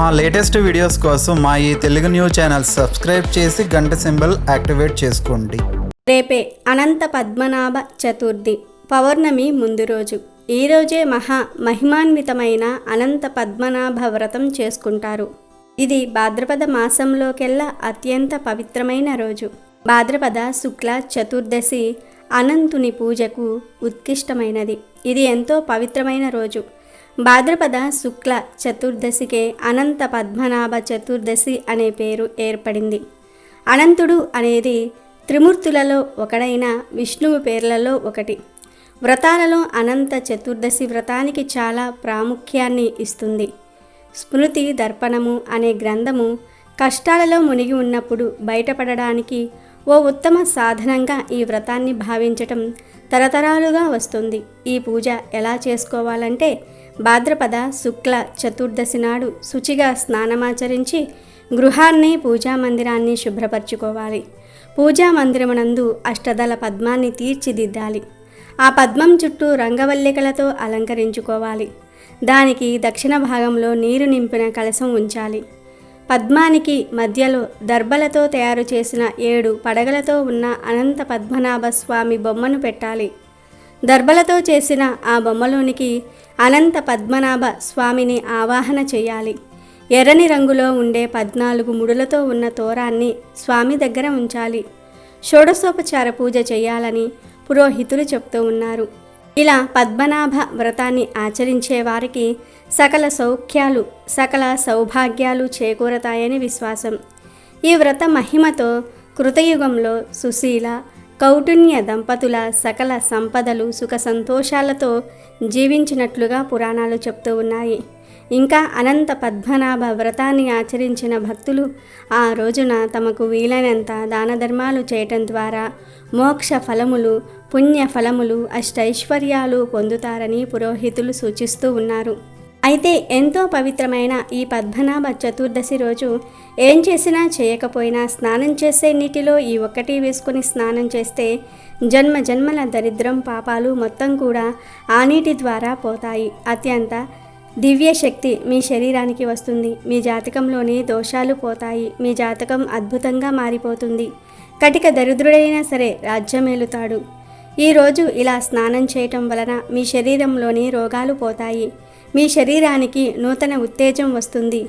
మా latest videos కోసం మా ఈ తెలుగు న్యూస్ ఛానల్ సబ్స్క్రైబ్ చేసి గంట సింబల్ యాక్టివేట్ చేసుకోండి. రేపే అనంత పద్మనాభ చతుర్థి పౌర్ణమి ముందు రోజు. ఈ రోజే మహిమాన్వితమైన అనంత పద్మనాభ వ్రతం చేసుకుంటారు. ఇది భాద్రపద మాసంలోకెల్లా అత్యంత పవిత్రమైన రోజు. భాద్రపద శుక్ల చతుర్దశి అనంతుని పూజకు ఉత్కృష్టమైనది. ఇది ఎంతో పవిత్రమైన రోజు. భాద్రపద శుక్ల చతుర్దశికే అనంత పద్మనాభ చతుర్దశి అనే పేరు ఏర్పడింది. అనంతుడు అనేది త్రిమూర్తులలో ఒకడైన విష్ణువు పేర్లలో ఒకటి. వ్రతాలలో అనంత చతుర్దశి వ్రతానికి చాలా ప్రాముఖ్యాన్ని ఇస్తుంది. స్మృతి దర్పణము అనే గ్రంథము కష్టాలలో మునిగి ఉన్నప్పుడు బయటపడడానికి ఓ ఉత్తమ సాధనంగా ఈ వ్రతాన్ని భావించటం తరతరాలుగా వస్తుంది. ఈ పూజ ఎలా చేసుకోవాలంటే భాద్రపద శుక్ల చతుర్దశి నాడు శుచిగా స్నానమాచరించి గృహాన్ని పూజా మందిరాన్ని శుభ్రపరచుకోవాలి. పూజా మందిరమునందు అష్టదళ పద్మాన్ని తీర్చిదిద్దాలి. ఆ పద్మం చుట్టూ రంగవల్లికలతో అలంకరించుకోవాలి. దానికి దక్షిణ భాగంలో నీరు నింపిన కలశం ఉంచాలి. పద్మానికి మధ్యలో దర్భలతో తయారు చేసిన 7 పడగలతో ఉన్న అనంత పద్మనాభ స్వామి బొమ్మను పెట్టాలి. దర్భలతో చేసిన ఆ బొమ్మలోనికి అనంత పద్మనాభ స్వామిని ఆవాహన చేయాలి. ఎర్రని రంగులో ఉండే 14 ముడులతో ఉన్న తోరాన్ని స్వామి దగ్గర ఉంచాలి. షోడశోపచార పూజ చేయాలని పురోహితులు చెప్తూ ఉన్నారు. ఇలా పద్మనాభ వ్రతాన్ని ఆచరించే వారికి సకల సౌఖ్యాలు సకల సౌభాగ్యాలు చేకూరతాయని విశ్వాసం. ఈ వ్రత మహిమతో కృతయుగంలో సుశీల కౌటున్య దంపతుల సకల సంపదలు సుఖ సంతోషాలతో జీవించినట్లుగా పురాణాలు చెప్తూ ఉన్నాయి. ఇంకా అనంత పద్మనాభ వ్రతాన్ని ఆచరించిన భక్తులు ఆ రోజున తమకు వీలైనంత దాన ధర్మాలు చేయటం ద్వారా మోక్ష ఫలములు పుణ్య ఫలములు అష్టైశ్వర్యాలు పొందుతారని పురోహితులు సూచిస్తూ ఉన్నారు. అయితే ఎంతో పవిత్రమైన ఈ పద్మనాభ చతుర్దశి రోజు ఏం చేసినా చేయకపోయినా స్నానం చేసే నీటిలో ఈ ఒక్కటి వేసుకొని స్నానం చేస్తే జన్మ జన్మల దరిద్రం పాపాలు మొత్తం కూడా ఆ నీటి ద్వారా పోతాయి. అత్యంత దివ్య శక్తి మీ శరీరానికి వస్తుంది. మీ జాతకంలోని దోషాలు పోతాయి. మీ జాతకం అద్భుతంగా మారిపోతుంది. కటిక దరిద్రుడైనా సరే రాజ్యమేలుతాడు. ఈరోజు ఇలా స్నానం చేయటం వలన మీ శరీరంలోని రోగాలు పోతాయి. మీ శరీరానికి నూతన ఉత్తేజం వస్తుంది.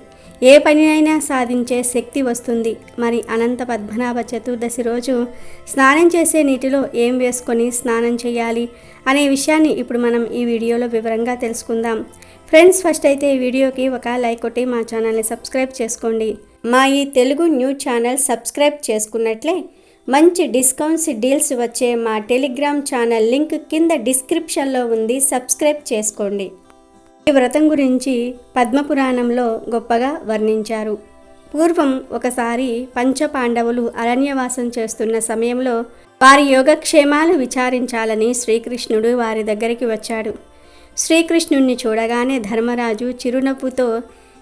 ఏ పనినైనా సాధించే శక్తి వస్తుంది. మరి అనంత పద్మనాభ చతుర్దశి రోజు స్నానం చేసే నీటిలో ఏం వేసుకొని స్నానం చేయాలి అనే విషయాన్ని ఇప్పుడు మనం ఈ వీడియోలో వివరంగా తెలుసుకుందాం. ఫ్రెండ్స్, ఫస్ట్ అయితే ఈ వీడియోకి ఒక లైక్ కొట్టి మా ఛానల్ని సబ్స్క్రైబ్ చేసుకోండి. మా ఈ తెలుగు న్యూస్ ఛానల్ సబ్స్క్రైబ్ చేసుకున్నట్లే మంచి డిస్కౌంట్స్ డీల్స్ వచ్చే మా టెలిగ్రామ్ ఛానల్ లింక్ కింద డిస్క్రిప్షన్లో ఉంది. సబ్స్క్రైబ్ చేసుకోండి. ఈ వ్రతం గురించి పద్మపురాణంలో గొప్పగా వర్ణించారు. పూర్వం ఒకసారి పంచపాండవులు అరణ్యవాసం చేస్తున్న సమయంలో వారి యోగక్షేమాలు విచారించాలని శ్రీకృష్ణుడు వారి దగ్గరికి వచ్చాడు. శ్రీకృష్ణుణ్ణి చూడగానే ధర్మరాజు చిరునవ్వుతో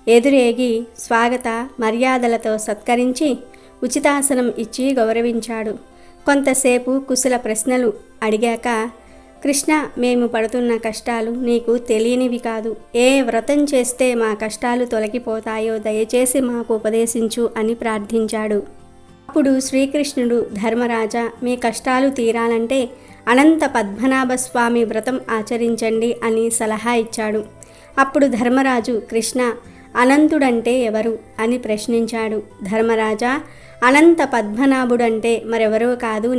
ఎదురేగి స్వాగత మర్యాదలతో సత్కరించి ఉచితాసనం ఇచ్చి గౌరవించాడు. కొంతసేపు కుశల ప్రశ్నలు అడిగాక, కృష్ణ, మేము పడుతున్న కష్టాలు నీకు తెలియనివి కాదు. ఏ వ్రతం చేస్తే మా కష్టాలు తొలగిపోతాయో దయచేసి మాకు ఉపదేశించు అని ప్రార్థించాడు. అప్పుడు శ్రీకృష్ణుడు, ధర్మరాజా, మీ కష్టాలు తీరాలంటే అనంత పద్మనాభ స్వామి వ్రతం ఆచరించండి అని సలహా ఇచ్చాడు. అప్పుడు ధర్మరాజు, కృష్ణ, అనంతుడంటే ఎవరు అని ప్రశ్నించాడు. ధర్మరాజా, అనంత పద్మనాభుడంటే మరెవరో కాదు,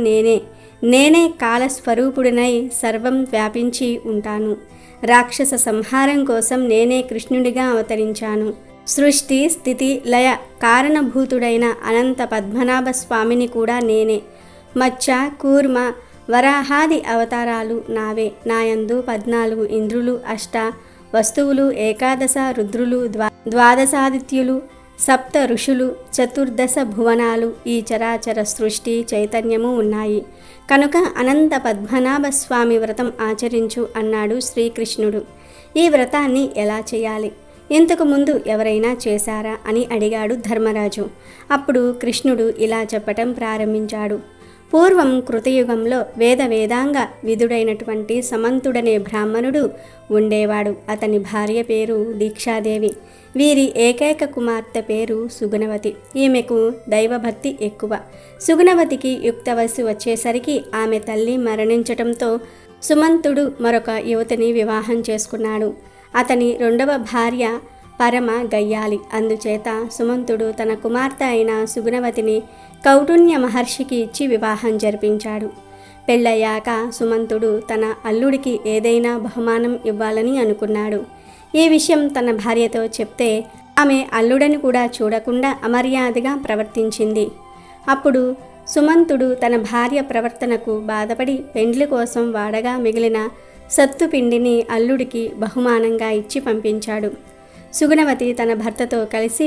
నేనే కాలస్వరూపుడినై సర్వం వ్యాపించి ఉంటాను. రాక్షస సంహారం కోసం నేనే కృష్ణుడిగా అవతరించాను. సృష్టి స్థితి లయ కారణభూతుడైన అనంత పద్మనాభ స్వామిని కూడా నేనే. మత్స్య కూర్మ వరాహాది అవతారాలు నావే. నాయందు 14 ఇంద్రులు, 8 వస్తువులు, 11 రుద్రులు, 12 సప్త ఋషులు, 14 భువనాలు, ఈ చరాచర సృష్టి చైతన్యము ఉన్నాయి. కనుక అనంత పద్మనాభ స్వామి వ్రతం ఆచరించు అన్నాడు శ్రీకృష్ణుడు. ఈ వ్రతాన్ని ఎలా చేయాలి, ఇంతకు ముందు ఎవరైనా చేశారా అని అడిగాడు ధర్మరాజు. అప్పుడు కృష్ణుడు ఇలా చెప్పటం ప్రారంభించాడు. పూర్వం కృతయుగంలో వేదాంగ విధుడైనటువంటి సమంతుడనే బ్రాహ్మణుడు ఉండేవాడు. అతని భార్య పేరు దీక్షాదేవి. వీరి ఏకైక కుమార్తె పేరు సుగుణవతి. ఈమెకు దైవభక్తి ఎక్కువ. సుగుణవతికి యుక్త వయసు వచ్చేసరికి ఆమె తల్లి మరణించటంతో సుమంతుడు మరొక యువతిని వివాహం చేసుకున్నాడు. అతని రెండవ భార్య పరమ గయ్యాలి. అందుచేత సుమంతుడు తన కుమార్తె అయిన సుగుణవతిని కౌటున్య మహర్షికి ఇచ్చి వివాహం జరిపించాడు. పెళ్ళయ్యాక సుమంతుడు తన అల్లుడికి ఏదైనా బహుమానం ఇవ్వాలని అనుకున్నాడు. ఈ విషయం తన భార్యతో చెప్తే ఆమె అల్లుడని కూడా చూడకుండా అమర్యాదగా ప్రవర్తించింది. అప్పుడు సుమంతుడు తన భార్య ప్రవర్తనకు బాధపడి పెండ్లి కోసం వాడగా మిగిలిన సత్తుపిండిని అల్లుడికి బహుమానంగా ఇచ్చి పంపించాడు. సుగుణవతి తన భర్తతో కలిసి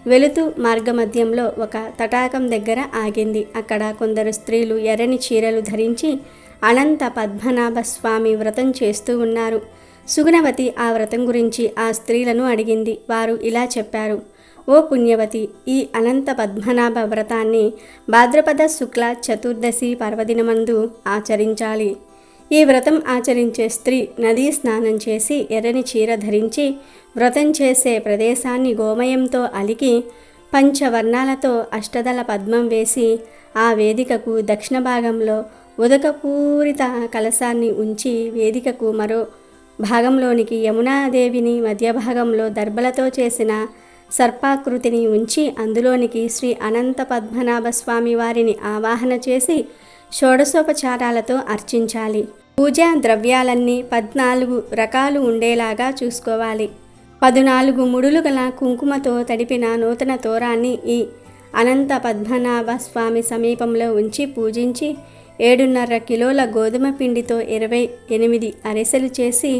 వెళుతూ మార్గమధ్యంలో ఒక తటాకం దగ్గర ఆగింది. అక్కడ కొందరు స్త్రీలు ఎర్రని చీరలు ధరించి అనంత పద్మనాభ స్వామి వ్రతం చేస్తూ ఉన్నారు. సుగుణవతి ఆ వ్రతం గురించి ఆ స్త్రీలను అడిగింది. వారు ఇలా చెప్పారు: ఓ పుణ్యవతి, ఈ అనంత పద్మనాభ వ్రతాన్ని భాద్రపద శుక్ల చతుర్దశి పర్వదినమందు ఆచరించాలి. ఈ వ్రతం ఆచరించే స్త్రీ నదీ స్నానం చేసి ఎర్రని చీర ధరించి వ్రతం చేసే ప్రదేశాన్ని గోమయంతో అలికి పంచవర్ణాలతో అష్టదళ పద్మం వేసి ఆ వేదికకు దక్షిణ భాగంలో ఉదకపూరిత కలశాన్ని ఉంచి వేదికకు మరో భాగంలోనికి యమునాదేవిని మధ్య భాగంలో దర్భలతో చేసిన సర్పాకృతిని ఉంచి అందులోనికి శ్రీ అనంత పద్మనాభ స్వామి వారిని ఆవాహన చేసి షోడశోపచారాలతో అర్చించాలి. పూజా ద్రవ్యాలన్నీ 14 రకాలు ఉండేలాగా చూసుకోవాలి. 14 ముడులు గల కుంకుమతో తడిపిన నూతన తోరాన్ని ఈ అనంత పద్మనాభ స్వామి సమీపంలో ఉంచి పూజించి 7.5 కిలోల గోధుమ పిండితో 28 అరిసెలు చేసి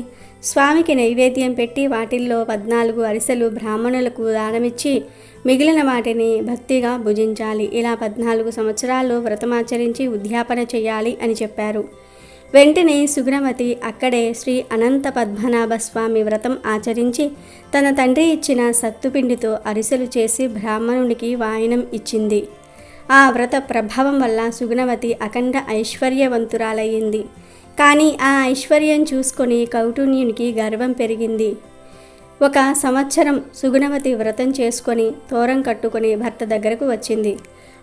స్వామికి నైవేద్యం పెట్టి వాటిల్లో 14 అరిసెలు బ్రాహ్మణులకు దానమిచ్చి మిగిలిన వాటిని భక్తిగా భుజించాలి. ఇలా 14 సంవత్సరాలు వ్రతమాచరించి ఉద్యాపన చేయాలి అని చెప్పారు. వెంటనే సుగుణవతి అక్కడే శ్రీ అనంత పద్మనాభ స్వామి వ్రతం ఆచరించి తన తండ్రి ఇచ్చిన సత్తుపిండితో అరిసెలు చేసి బ్రాహ్మణునికి వాయనం ఇచ్చింది. ఆ వ్రత ప్రభావం వల్ల సుగుణవతి అఖండ ఐశ్వర్యవంతురాలయ్యింది. కానీ ఆ ఐశ్వర్యం చూసుకొని కౌటున్యునికి గర్వం పెరిగింది. ఒక సంవత్సరం సుగుణవతి వ్రతం చేసుకొని తోరం కట్టుకొని భర్త దగ్గరకు వచ్చింది.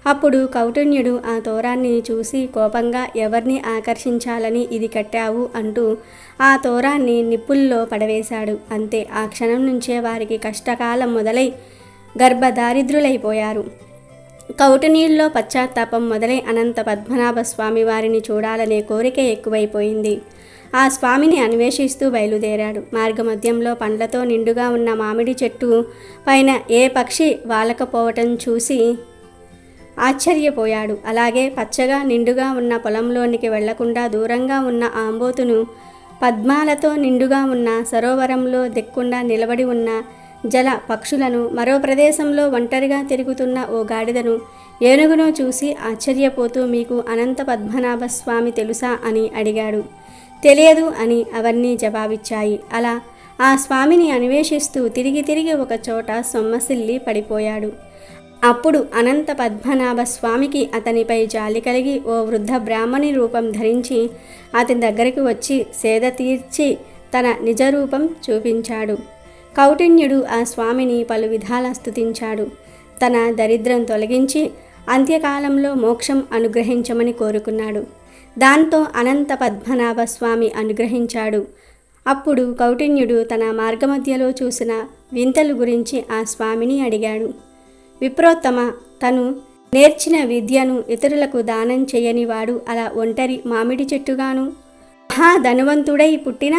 అప్పుడు కౌటున్యుడు ఆ తోరాన్ని చూసి కోపంగా ఎవరిని ఆకర్షించాలని ఇది కట్టావు అంటూ ఆ తోరాన్ని నిప్పుల్లో పడవేశాడు. అంతే, ఆ క్షణం నుంచే వారికి కష్టకాలం మొదలై గర్భదారిద్రులైపోయారు. కౌటునీయుల్లో పశ్చాత్తాపం మొదలై అనంత పద్మనాభ స్వామి వారిని చూడాలనే కోరిక ఎక్కువైపోయింది. ఆ స్వామిని అన్వేషిస్తూ బయలుదేరాడు. మార్గమధ్యంలో పండ్లతో నిండుగా ఉన్న మామిడి చెట్టు పైన ఏ పక్షి వాలకపోవటం చూసి ఆశ్చర్యపోయాడు. అలాగే పచ్చగా నిండుగా ఉన్న పొలంలోనికి వెళ్లకుండా దూరంగా ఉన్న ఆంబోతును, పద్మాలతో నిండుగా ఉన్న సరోవరంలో దిక్కుండా నిలబడి ఉన్న జల పక్షులను, మరో ప్రదేశంలో ఒంటరిగా తిరుగుతున్న ఓ గాడిదను, ఏనుగును చూసి ఆశ్చర్యపోతూ మీకు అనంత పద్మనాభ స్వామి తెలుసా అని అడిగాడు. తెలియదు అని అవన్నీ జవాబిచ్చాయి. అలా ఆ స్వామిని అన్వేషిస్తూ తిరిగి ఒక చోట సొమ్మసిల్లి పడిపోయాడు. అప్పుడు అనంత పద్మనాభ స్వామికి అతనిపై జాలి కలిగి ఓ వృద్ధ బ్రాహ్మణి రూపం ధరించి అతని దగ్గరికి వచ్చి సేద తీర్చి తన నిజరూపం చూపించాడు. కౌటిన్యుడు ఆ స్వామిని పలు విధాల స్తుతించాడు. తన దరిద్రం తొలగించి అంత్యకాలంలో మోక్షం అనుగ్రహించమని కోరుకున్నాడు. దాంతో అనంత పద్మనాభ స్వామి అనుగ్రహించాడు. అప్పుడు కౌటిన్యుడు తన మార్గమధ్యలో చూసిన వింతలు గురించి ఆ స్వామిని అడిగాడు. విప్రోత్తమ, తను నేర్చిన విద్యను ఇతరులకు దానం చేయనివాడు అలా ఒంటరి మామిడి చెట్టుగాను, మహాధనవంతుడై పుట్టిన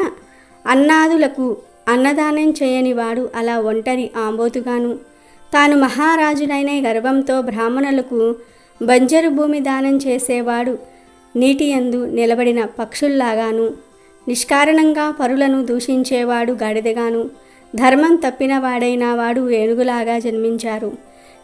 అన్నాదులకు అన్నదానం చేయనివాడు అలా ఒంటరి ఆంబోతుగాను, తాను మహారాజునైన గర్వంతో బ్రాహ్మణులకు బంజరు భూమి దానం చేసేవాడు నీటియందు నిలబడిన పక్షుల్లాగాను, నిష్కారణంగా పరులను దూషించేవాడు గాడిదగాను, ధర్మం తప్పిన వాడైన వాడు ఏనుగులాగా జన్మించారు.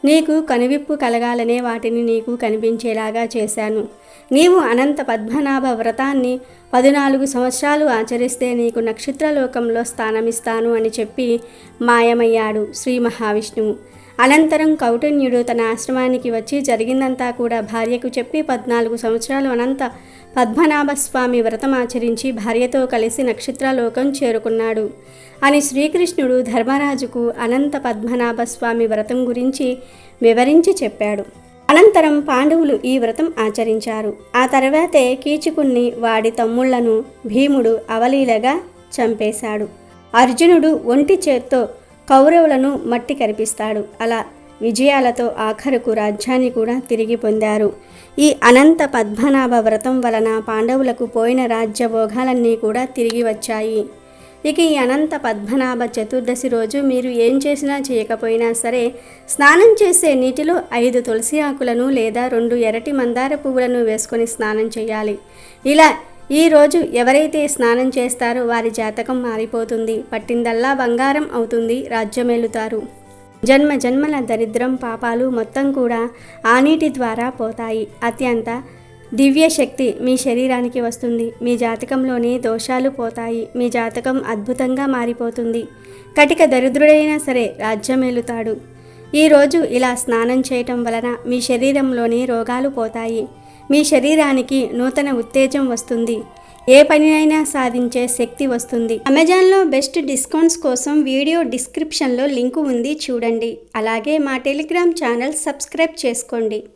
నీకు కనువిప్పు కలగాలనే వాటిని నీకు కనిపించేలాగా చేశాను. నీవు అనంత పద్మనాభ వ్రతాన్ని 14 సంవత్సరాలు ఆచరిస్తే నీకు నక్షత్రలోకంలో స్థానమిస్తాను అని చెప్పి మాయమయ్యాడు శ్రీ మహావిష్ణువు. అనంతరం కౌటిన్యుడు తన ఆశ్రమానికి వచ్చి జరిగిందంతా కూడా భార్యకు చెప్పి 14 సంవత్సరాలు అనంత పద్మనాభస్వామి వ్రతం ఆచరించి భార్యతో కలిసి నక్షత్రలోకం చేరుకున్నాడు అని శ్రీకృష్ణుడు ధర్మరాజుకు అనంత పద్మనాభస్వామి వ్రతం గురించి వివరించి చెప్పాడు. అనంతరం పాండవులు ఈ వ్రతం ఆచరించారు. ఆ తర్వాతే కీచకుణ్ణి వాడి తమ్ముళ్లను భీముడు అవలీలగా చంపేశాడు. అర్జునుడు ఒంటి చేత్తో కౌరవులను మట్టి కరిపిస్తాడు. అలా విజయాలతో ఆఖరుకు రాజ్యాన్ని కూడా తిరిగి పొందారు. ఈ అనంత పద్మనాభ వ్రతం వలన పాండవులకు పోయిన రాజ్య భోగాలన్నీ కూడా తిరిగి వచ్చాయి. ఇక ఈ అనంత పద్మనాభ చతుర్దశి రోజు మీరు ఏం చేసినా చేయకపోయినా సరే స్నానం చేసే నీటిలో 5 తులసి ఆకులను లేదా 2 ఎర్రటి మందార పువ్వులను వేసుకొని స్నానం చేయాలి. ఇలా ఈరోజు ఎవరైతే స్నానం చేస్తారో వారి జాతకం మారిపోతుంది, పట్టిందల్లా బంగారం అవుతుంది, రాజ్యమేలుతారు. జన్మ జన్మల దరిద్రం పాపాలు మొత్తం కూడా ఆ నీటి ద్వారా పోతాయి. అత్యంత దివ్య శక్తి మీ శరీరానికి వస్తుంది. మీ జాతకంలోని దోషాలు పోతాయి. మీ జాతకం అద్భుతంగా మారిపోతుంది. కటిక దరిద్రుడైనా సరే రాజ్యమేలుతాడు. ఈరోజు ఇలా స్నానం చేయటం వలన మీ శరీరంలోని రోగాలు పోతాయి. మీ శరీరానికి నూతన ఉత్తేజం వస్తుంది. ఏ పనినైనా సాధించే శక్తి వస్తుంది. అమెజాన్లో బెస్ట్ డిస్కౌంట్స్ కోసం వీడియో డిస్క్రిప్షన్లో లింకు ఉంది, చూడండి. అలాగే మా టెలిగ్రామ్ ఛానల్ సబ్స్క్రైబ్ చేసుకోండి.